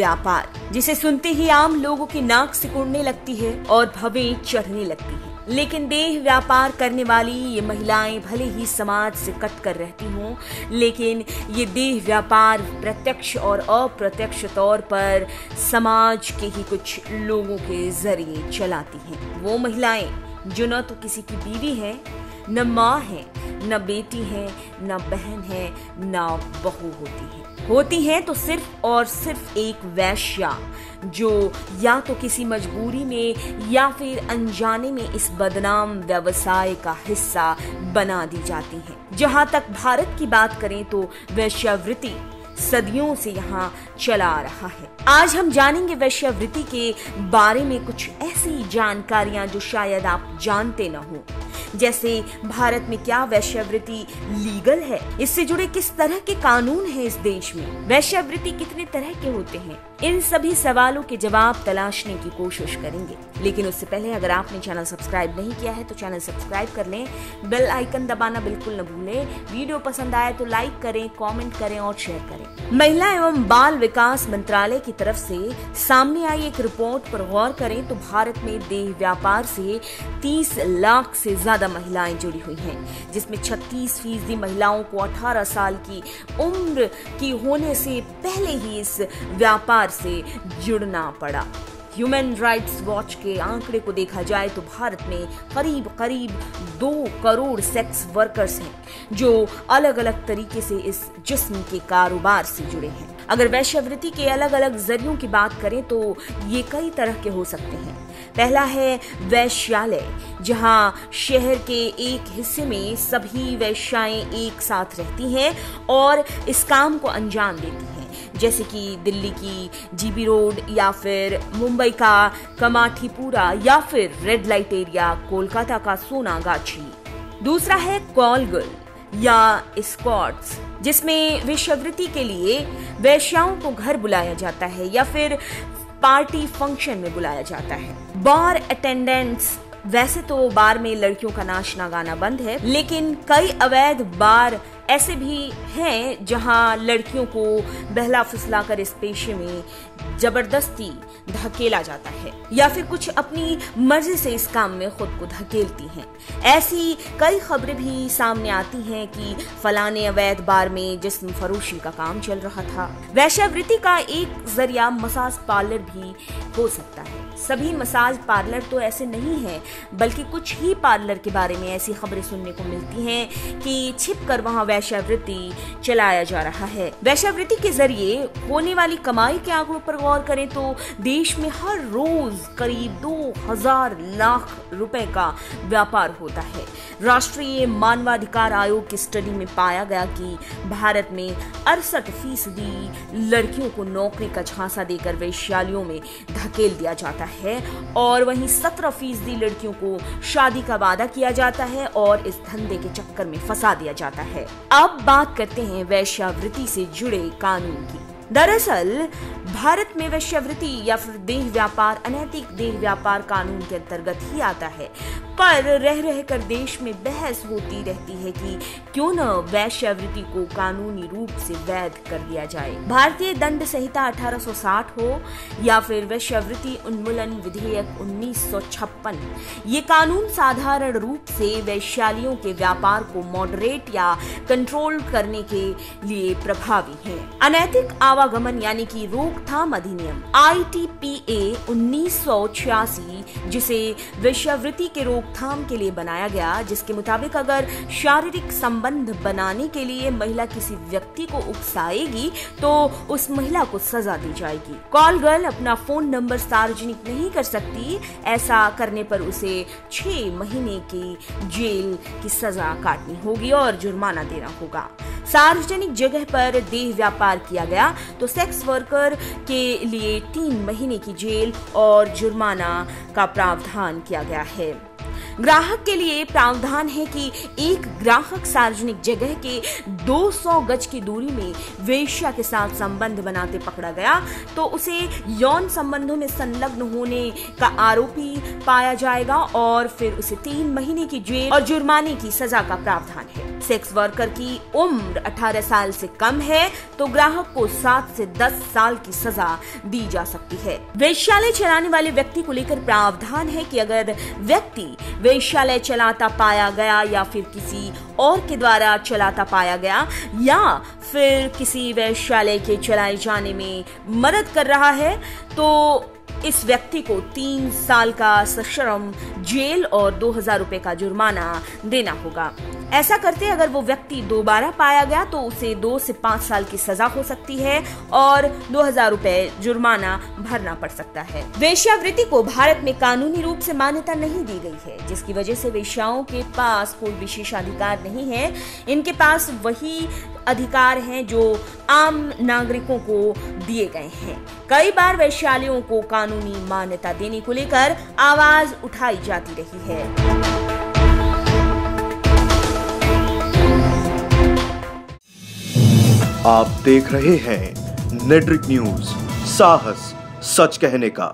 व्यापार, जिसे सुनते ही आम लोगों की नाक सिकुड़ने लगती है और भवें चढ़ने लगती है। लेकिन देह व्यापार करने वाली ये महिलाएं भले ही समाज से कट कर रहती हों, लेकिन ये देह व्यापार प्रत्यक्ष और अप्रत्यक्ष तौर पर समाज के ही कुछ लोगों के जरिए चलाती हैं। वो महिलाएं जो न तो किसी की बीवी है, न माँ है, न बेटी है, न बहन है, न बहू होती हैं तो सिर्फ और सिर्फ एक वेश्या, जो या तो किसी मजबूरी में या फिर अनजाने में इस बदनाम व्यवसाय का हिस्सा बना दी जाती हैं। जहां तक भारत की बात करें तो वेश्यावृत्ति सदियों से यहाँ चला आ रहा है। आज हम जानेंगे वेश्यावृत्ति के बारे में कुछ ऐसी जानकारियां जो शायद आप जानते न हो, जैसे भारत में क्या वेश्यावृत्ति लीगल है, इससे जुड़े किस तरह के कानून हैं इस देश में, वेश्यावृत्ति कितने तरह के होते हैं। इन सभी सवालों के जवाब तलाशने की कोशिश करेंगे। लेकिन उससे पहले अगर आपने चैनल सब्सक्राइब नहीं किया है तो चैनल सब्सक्राइब कर लें, बेल आइकन दबाना बिल्कुल न भूलें। वीडियो पसंद आए तो लाइक करें, कमेंट करें और शेयर करें। महिला एवं बाल विकास मंत्रालय की तरफ से सामने आई एक रिपोर्ट पर गौर करें तो भारत में देह व्यापार से 30 लाख से ज्यादा महिलाएं जुड़ी हुई हैं, जिसमें 36% महिलाओं को 18 साल की उम्र की होने से पहले ही इस व्यापार से जुड़ना पड़ा। ह्यूमन राइट्स वॉच के आंकड़े को देखा जाए तो भारत में करीब 2 करोड़ सेक्स वर्कर्स हैं जो अलग अलग तरीके से इस जिस्म के कारोबार से जुड़े हैं। अगर वेश्यावृत्ति के अलग अलग जरियों की बात करें तो ये कई तरह के हो सकते हैं। पहला है वैश्यालय, जहां शहर के एक हिस्से में सभी वेश्याएं एक साथ रहती हैं और इस काम को अंजाम देती हैं, जैसे कि दिल्ली की जीबी रोड या फिर मुंबई का कमाठीपुरा या फिर रेड लाइट एरिया कोलकाता का सोनागाछी। दूसरा है कॉल गर्ल या एस्कॉर्ट्स, जिसमें वेश्यावृत्ति के लिए वेश्याओं को घर बुलाया जाता है या फिर पार्टी फंक्शन में बुलाया जाता है। बार अटेंडेंट्स, वैसे तो बार में लड़कियों का नाचना गाना बंद है, लेकिन कई अवैध बार ऐसे भी हैं जहां लड़कियों को बहला फुसलाकर इस पेशे में जबरदस्ती धकेला जाता है या फिर कुछ अपनी मर्जी से इस काम में खुद को धकेलती हैं। ऐसी कई खबरें भी सामने आती हैं कि फलाने अवैध बार में जिस्म फरोशी का काम चल रहा था। वेश्यावृत्ति का एक जरिया मसाज पार्लर भी हो सकता है। सभी मसाज पार्लर तो ऐसे नहीं हैं, बल्कि कुछ ही पार्लर के बारे में ऐसी खबरें सुनने को मिलती हैं कि छिपकर वहां वेश्यावृत्ति चलाया जा रहा है। वेश्यावृत्ति के जरिए होने वाली कमाई के आंकड़ों पर गौर करें तो देश में हर रोज करीब 2000 लाख रुपए का व्यापार होता है। राष्ट्रीय मानवाधिकार आयोग की स्टडी में पाया गया कि भारत में 68% लड़कियों को नौकरी का झांसा देकर वेश्यालयों में धकेल दिया जाता है और वहीं 17% लड़कियों को शादी का वादा किया जाता है और इस धंधे के चक्कर में फंसा दिया जाता है। अब बात करते हैं वेश्यावृत्ति से जुड़े कानून की। दरअसल भारत में वेश्यावृत्ति या फिर देह व्यापार अनैतिक देह व्यापार कानून के अंतर्गत ही आता है, पर रह कर देश में बहस होती रहती है कि क्यों न वेश्यावृत्ति को कानूनी रूप से वैध कर दिया जाए। भारतीय दंड संहिता 1860 हो या फिर वेश्यावृत्ति उन्मूलन विधेयक 1956, ये कानून साधारण रूप से वैश्यालियों के व्यापार को मॉडरेट या कंट्रोल करने के लिए प्रभावी है। अनैतिक आवागमन यानी कि रोकथाम अधिनियम ITPA 1986, जिसे वेश्यावृत्ति के रोकथाम के लिए बनाया गया, जिसके मुताबिक अगर शारीरिक संबंध बनाने के लिए महिला किसी व्यक्ति को उकसाएगी तो उस महिला को सजा दी जाएगी। कॉल गर्ल अपना फोन नंबर सार्वजनिक नहीं कर सकती, ऐसा करने पर उसे 6 महीने की जेल की सजा काटनी होगी और जुर्माना देना होगा। सार्वजनिक जगह पर देह व्यापार किया गया तो सेक्स वर्कर के लिए 3 महीने की जेल और जुर्माना का प्रावधान किया गया है। ग्राहक के लिए प्रावधान है कि एक ग्राहक सार्वजनिक जगह के 200 गज की दूरी में वेश्या के साथ संबंध बनाते पकड़ा गया तो उसे यौन संबंधों में संलग्न होने का आरोपी पाया जाएगा और फिर उसे 3 महीने की जेल और जुर्माने की सजा का प्रावधान है। सेक्स वर्कर की उम्र 18 साल से कम है तो ग्राहक को 7 से 10 साल की सजा दी जा सकती है। वेश्यालय चलाने वाले व्यक्ति को लेकर प्रावधान है कि अगर व्यक्ति वेश्यालय चलाता पाया गया या फिर किसी और के द्वारा चलाता पाया गया या फिर किसी वेश्यालय के चलाए जाने में मदद कर रहा है तो इस व्यक्ति को 3 साल का सश्रम जेल और 2000 रुपए का जुर्माना देना होगा। ऐसा करते अगर वो व्यक्ति दोबारा पाया गया तो उसे 2 से 5 साल की सजा हो सकती है और 2000 रुपए जुर्माना भरना पड़ सकता है। वेश्यावृत्ति को भारत में कानूनी रूप से मान्यता नहीं दी गई है, जिसकी वजह से वेश्याओं के पास कोई विशेषाधिकार नहीं है। इनके पास वही अधिकार हैं जो आम नागरिकों को दिए गए हैं। कई बार वेश्यालयों को कानूनी मान्यता देने को लेकर आवाज उठाई जाती रही है। आप देख रहे हैं नेट्रिक न्यूज, साहस सच कहने का।